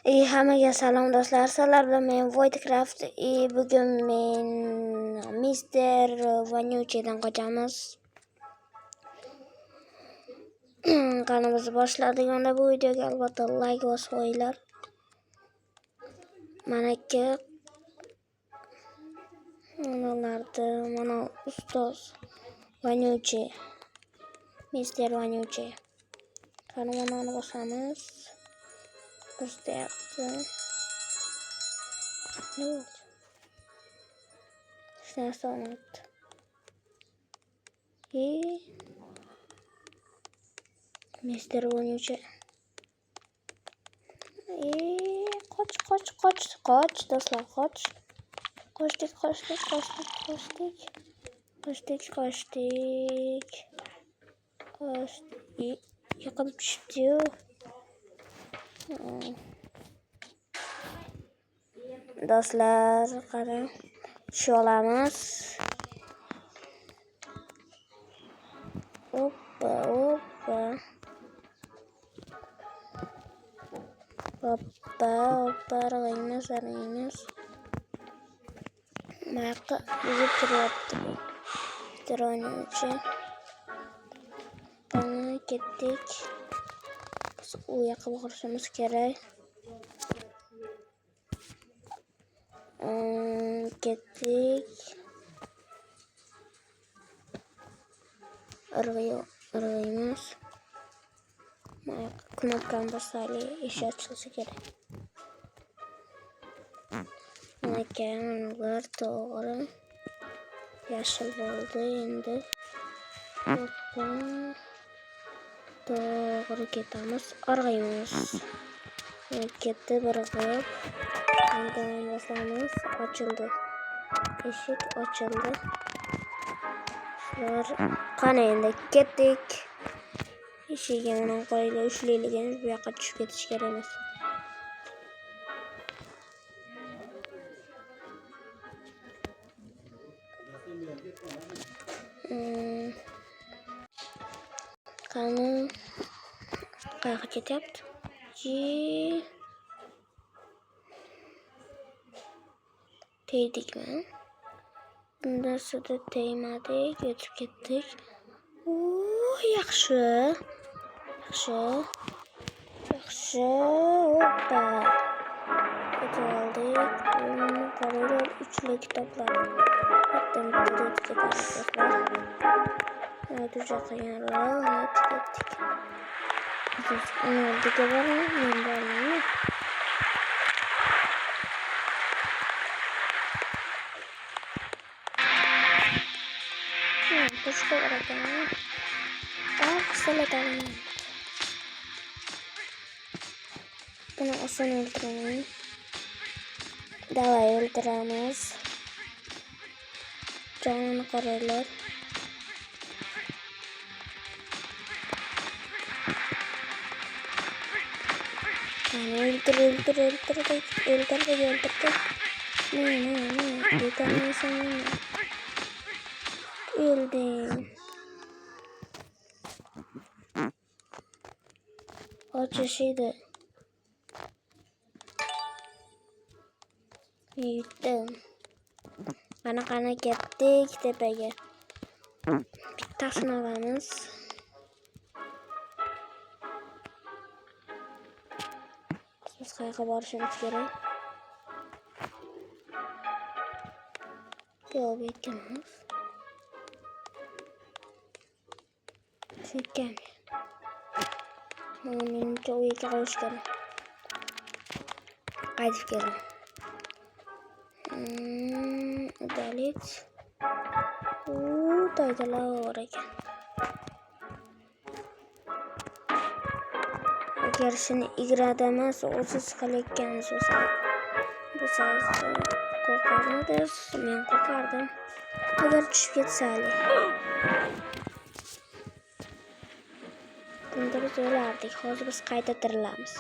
Hammaga salom do'stlar. Sizlar bilan men Voidcraft. Bugun men Mister Vanyuchidan qochamiz. Qanimizni boshladik. Unda bu videoga albatta like bosib qo'yinglar. Manaki mana ustoz Vanyuchi. Mister Vanyuchi. Qani mana bosamiz. Işte yaptı. Ne oldu? İşte nasıl anlattı? Mister Vanyuchi. Kaç dostlar kaç. Kaçtık. Yakın düştü. Dostlar qarang, shu olamiz. Hoppa. Araymiz. Mayaqqa yuzib turyapti bu. Vanyuchi. Qani ketdik. Biz u yoqqa borishimiz kerak. Ketdik. Araymiz. Knopkani bosaylik, eshik ochilishi kerak. Ular to'g'ri. Yashil bo'ldi endi. To'g'ri ketamiz. Araymiz. Ketdi bir qilib. Undan bosamiz. Ochildi. Eshik ochildi. Shular qani endi ketdik. Eshikga mana qo'yilib ushlayligimiz bu yoqqa tushib ketish kerak emas. Qani qayerga ketyapti? Teydikmi? Bundan sonra tegmadik, o'tib ketdik. Yaxshi. Hoppa. Oldik. Qaranglar, uchli kitoblar. Hatto ketdik. Juda qiyinroq ketdik. Biz ularga boramiz, men bormayman. Qo'shib qo'yarkan. Pistoletlarni. Buni oson o'ldiraman. Davay o'ldiramiz. Jonini qaranglar. Öldürdük. Öldüm. Açışıydı. Yuttum. Kana gittik tepeye. Bittasını alamiz. Biz qayerga borishimiz kerak? Yo'l bekamiz. Chekkan. Menimcha u yerga qo'yish kerak. Qaytib keling. Удалить. Taydalar bor ekan. Agar shuni igrada emas, o'ziz qilayotgansiz bo'lsa, bu sayzda qo'rqarmidingiz? Men qo'rqardim. Agar tushib ketsalik. Bunda biz o'lardik. Hozir biz qayta tirilamiz.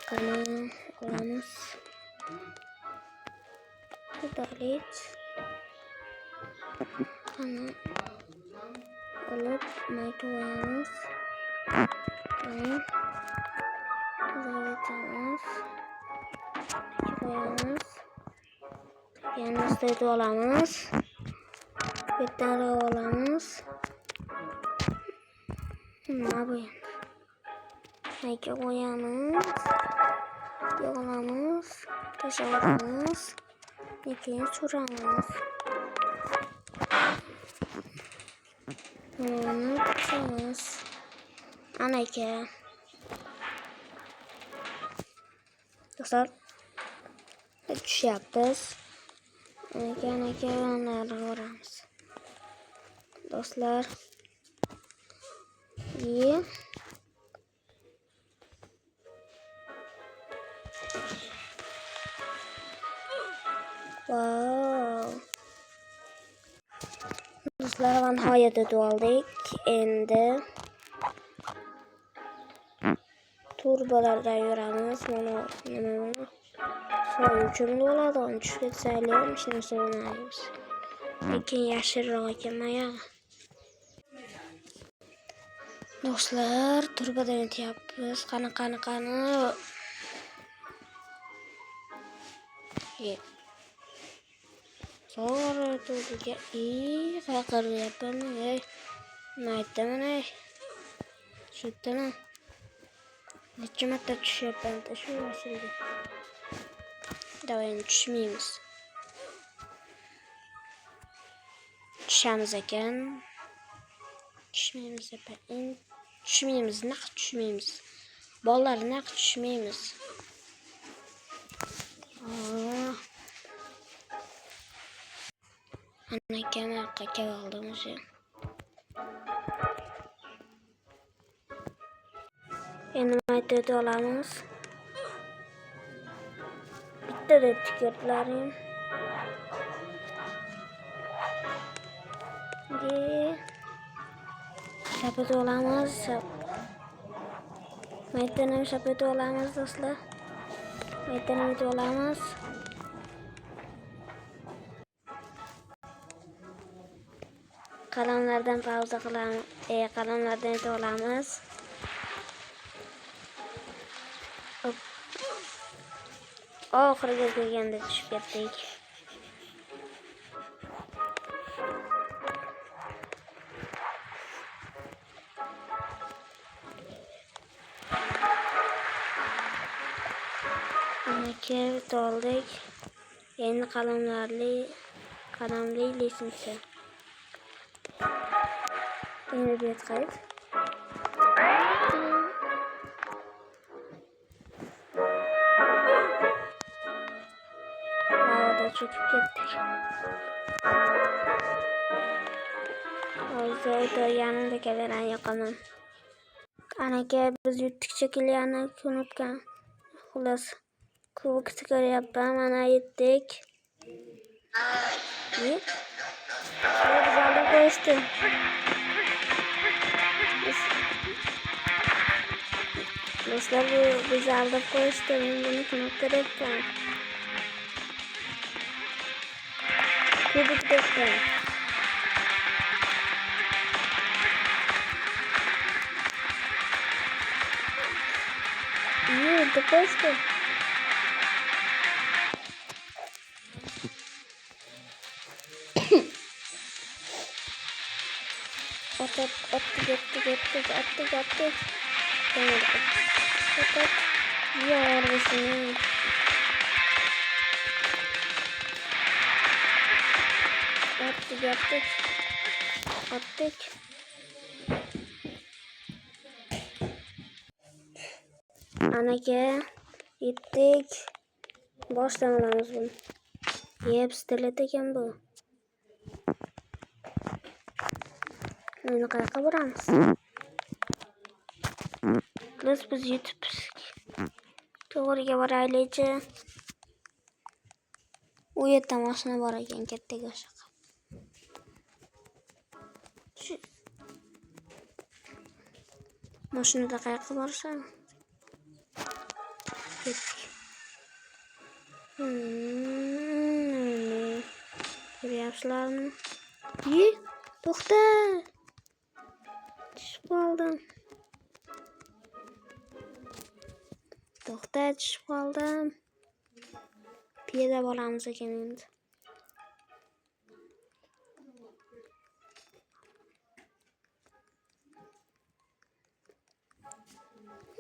Qani olamiz. Удалить. Qani alıp mayda koyamiz. Koyamiz. Yani üstüde olamiz. Betdan olamiz. Nima bu? Mayga koyamiz. Yog'lamiz. Tashlamiz. Keyin suramiz. Bunu tutamiz. Anaka. Dostlar, tushyapmiz. Anaka onlarni ko'ramiz. Dostlar, wow. Dostlar, nihoyat o'tib oldik. Endi turbalarda yuramiz. Mana nima bu? Soy uchun bo'ladi, uni tushib ketsaylar ham hech narsa bo'lmaymiz. Lekin yashilroq ekan oyog'i. Do'stlar, turbadan o'tyapmiz. Qani. Sonra turbaga qaqiryapman. Nima aytaman? Shu yerdaman. Necha marta tushyapman shu yo'singa. Davay tushmaymiz. Tushamiz ekan. Tushmaymiz, naq tushmaymiz. Bolalar naq tushmaymiz. Anakam orqaga oldim o'sha. Endi mayda olamiz. Bitta deb tikirlaring. Şapet olamiz. Maydan ham şapet olamiz do'stlar. Maydan ham olamiz. Qalamlardan pauza qilamiz. Qalamlardan olamiz. Oxiriga kelganda tushib ketdik. Anaka oldik. Endi qalamli lisensiya. Endi bet qayt. Çöküp gittik. Oyda yanında gelen yakamam. Anaka biz yuttuk şekillerine unutkan. Xullas kubuk çıkarıyorum. Ana yettik. Ne? Biz aldık koştu. Dostlar biz aldık koştu. Ben bunu unutkan. Kubuk döktüm. İyi, koştu. Attık. Attık. Yarısını. Attık. Anaka gittik. Boshdan olamiz bunu. Yeb stilet ekan bu. Endi qayerga boramiz? Biz yetib to'g'riga boraylikchi. U yerda mashina bor ekan, katta go'sha. Mashinada qayerga borsam? Ko'ryapsizlarmi? To'xta. Tushib qoldim. To'xta, tushib qoldim. Piyoda bo'lamiz ekan endi.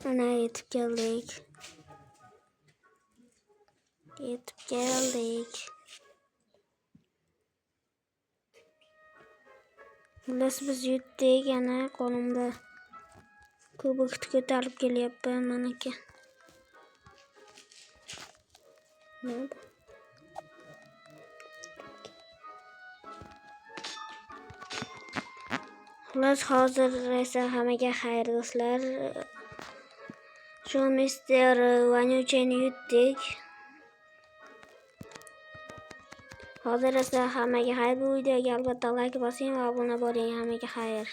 Ana yetib keldik. Xullas biz yutdik. Ana qo'limda kubokni ko'tarib kelyapman meniki. Xullas hozir esa hammaga xayr do'stlar. Shu Mister Vanyucheni yutdik. Hozir esa hammaga xayr. Bu videoga albatta like bosing va obuna bo'ling. Hammaga xayr.